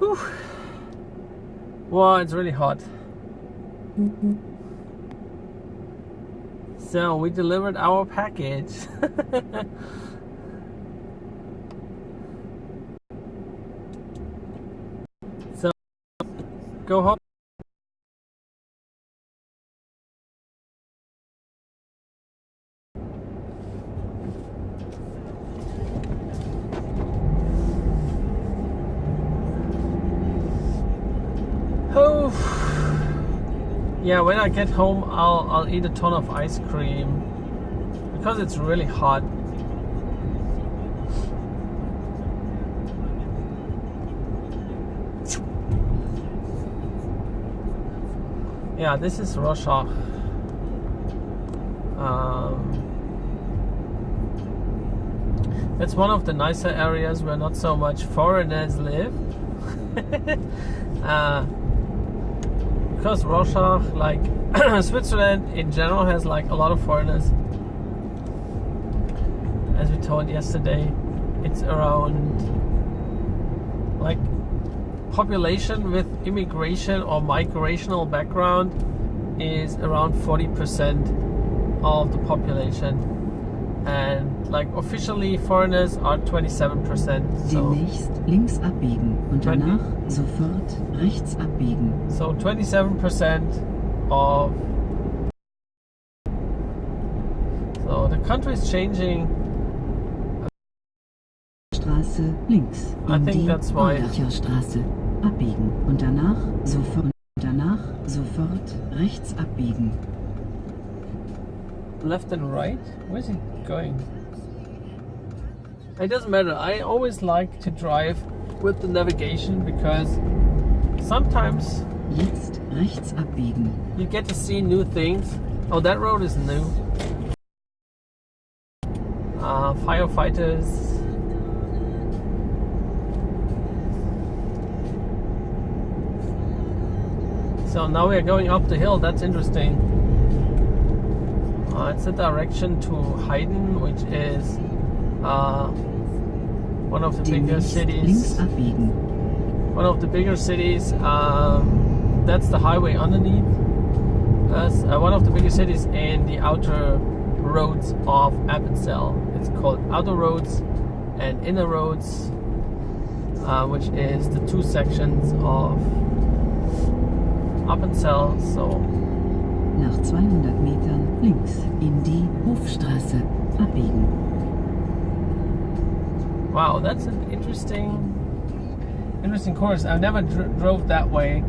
Whew. Wow, it's really hot. So we delivered our package. So go home. Oh, yeah. When I get home, I'll eat a ton of ice cream because it's really hot. Yeah, this is Rorschach. It's one of the nicer areas where not so much foreigners live. Because Rorschach, like Switzerland in general, has like a lot of foreigners. As we told yesterday, it's around like population with immigration or migrational background is around 40% of the population. And like officially foreigners are 27%. So demnächst links abbiegen und danach sofort rechts abbiegen. So 27% of. So the country is changing. Straße links. I think that's why. Straße abbiegen und danach sofort rechts abbiegen. Left and right? Where's he going? It doesn't matter. I always like to drive with the navigation because sometimes jetzt rechts abbiegen. You get to see new things. Oh, that road is new. Firefighters. So now we are going up the hill. That's interesting. It's a direction to Heiden, which is one of the bigger cities. One of the bigger cities. That's the highway underneath us. One of the biggest cities in the outer roads of Appenzell. It's called outer roads and inner roads, which is the two sections of Appenzell. So. Nach 200 Metern links in die Hofstraße abbiegen. Wow, that's an interesting course. I never drove that way.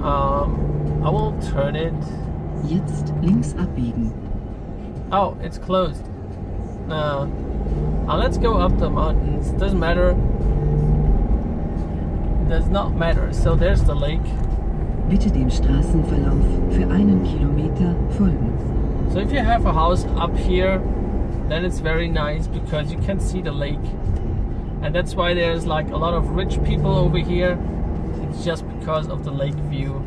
I will turn it. Jetzt links abbiegen. Oh, it's closed. Let's go up the mountains. Doesn't matter. Does not matter. So there's the lake. Bitte dem Straßenverlauf für 1 Kilometer folgen. So if you have a house up here, then it's very nice because you can see the lake. And that's why there's like a lot of rich people over here. It's just because of the lake view.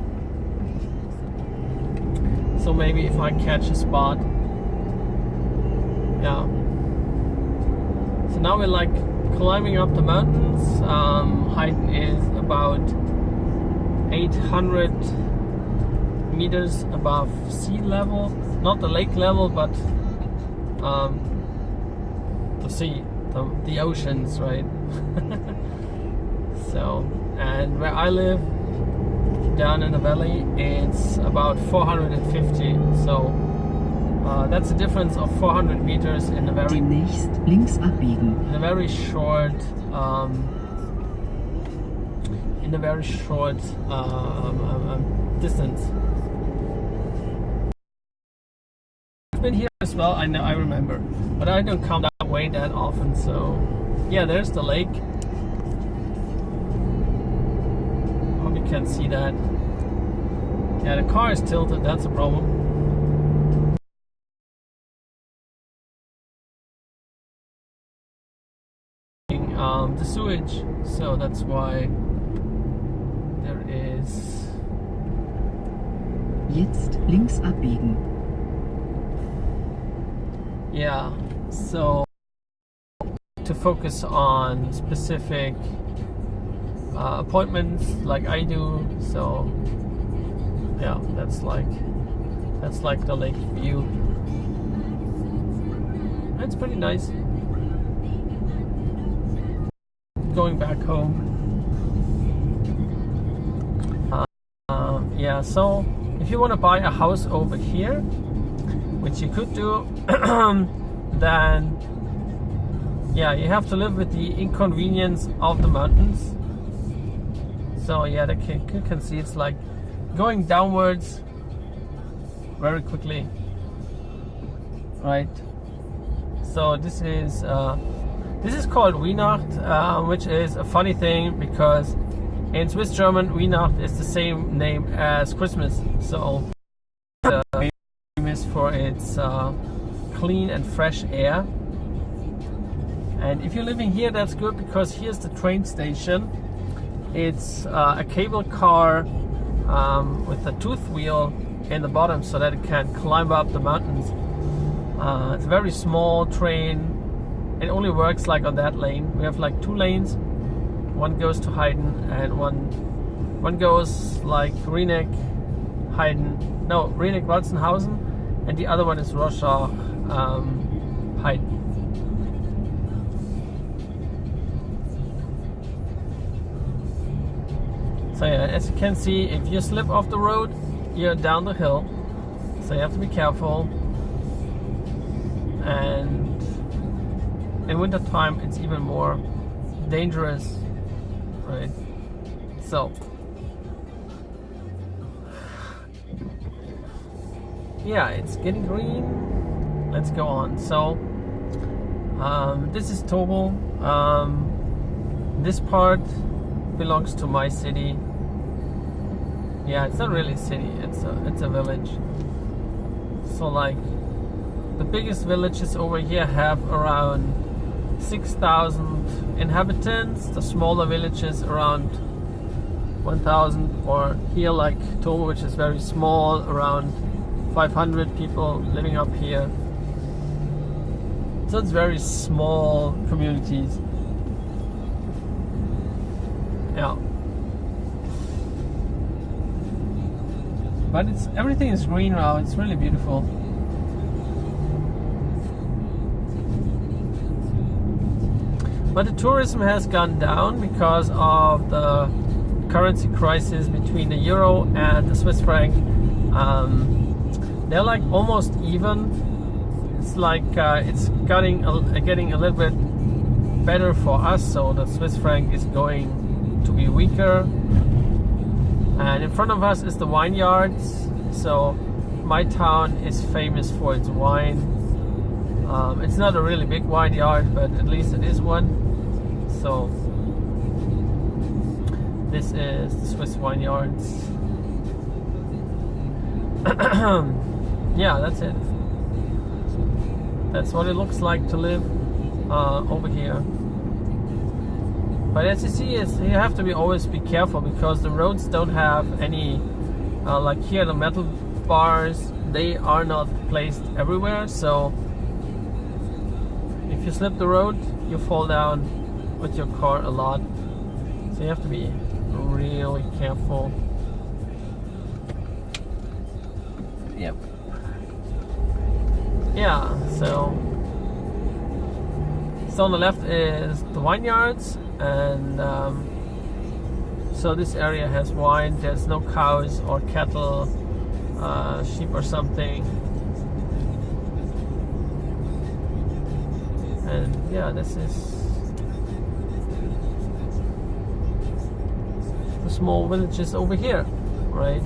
So maybe if I catch a spot. Yeah. So now we're like climbing up the mountains. Height is about 800 meters above sea level, not the lake level, but the sea, the oceans, right? So, and where I live down in the valley, it's about 450. So that's a difference of 400 meters in a very demnächst links abbiegen. In a very short distance. I've been here as well. I know, I remember, but I don't come that way that often. So, yeah, there's the lake. Hope you can see that. Yeah, the car is tilted. That's a problem. The sewage, so that's why there is. Jetzt links abbiegen. Yeah, so to focus on specific appointments like I do. So yeah, that's like the lake view. It's pretty nice. Going back home. Yeah, so if you want to buy a house over here, which you could do, then yeah, you have to live with the inconvenience of the mountains. So yeah, you can see it's like going downwards very quickly, right? So this is called Weihnacht, which is a funny thing because in Swiss German, Weihnacht is the same name as Christmas. So famous for its clean and fresh air. And if you're living here, that's good because here's the train station. It's a cable car with a tooth wheel in the bottom so that it can climb up the mountains. It's a very small train. It only works like on that lane. We have like 2 lanes. One goes to Heiden and one goes like Rieneck, Walzenhausen, and the other one is Roschach, Heiden. So yeah, as you can see, if you slip off the road, you're down the hill. So you have to be careful. And in winter time, it's even more dangerous, right? So yeah, it's getting green. Let's go on. So this is Tobel. This part belongs to my city. Yeah, it's not really a city, it's a village. So like the biggest villages over here have around 6,000 inhabitants, the smaller villages around 1,000, or here like Tobel, which is very small, around 500 people living up here. So it's very small communities. Yeah. But everything is green now, it's really beautiful. But the tourism has gone down because of the currency crisis between the euro and the Swiss franc. They're like almost even. It's like it's getting a little bit better for us, so the Swiss franc is going to be weaker. And in front of us is the vineyards. So my town is famous for its wine. It's not a really big vineyard, but at least it is one. So this is the Swiss vineyards. Yeah, that's it. That's what it looks like to live over here. But as you see, you have to always be careful because the roads don't have any, like here the metal bars, they are not placed everywhere. So if you slip the road, you fall down with your car a lot. So you have to be really careful. Yep. Yeah, so on the left is the vineyards, and so this area has wine. There's no cows or cattle, sheep or something. And yeah, this is the small villages over here, right?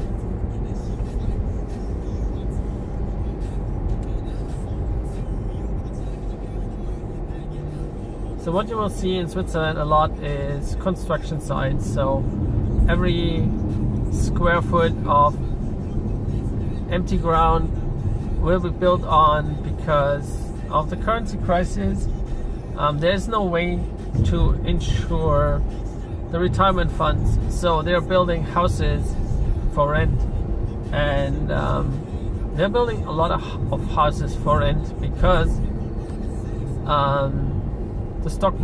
So what you will see in Switzerland a lot is construction sites. So every square foot of empty ground will be built on because of the currency crisis. There's no way to ensure the retirement funds. So they're building houses for rent, and they're building a lot of houses for rent because the stock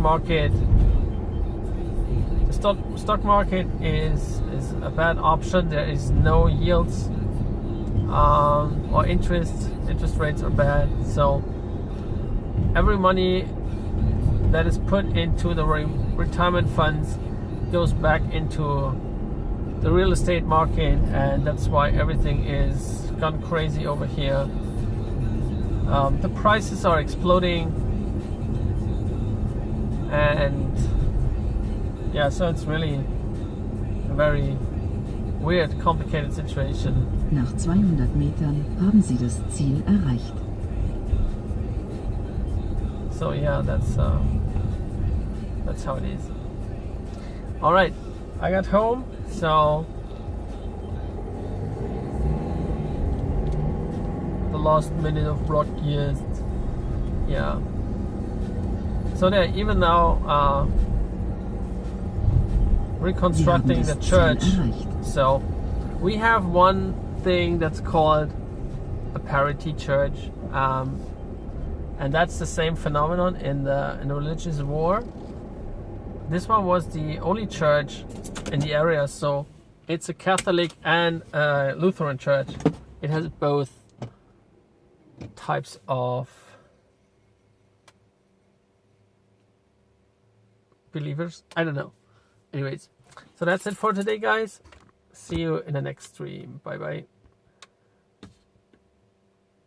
stock market is a bad option. There is no yields or interest rates are bad. So every money that is put into the retirement funds goes back into the real estate market, and that's why everything is gone crazy over here. The prices are exploding, and yeah, so it's really a very weird, complicated situation. Nach 200 Metern haben Sie das Ziel erreicht. So yeah, that's how it is. All right, I got home, so the last minute of broadcast. Yeah. So they're even now reconstructing the church. So we have one thing that's called a parity church, and that's the same phenomenon in the religious war. This one was the only church in the area, so it's a Catholic and a Lutheran church. It has both types of believers. I don't know. Anyways, so that's it for today, guys. See you in the next stream. Bye bye.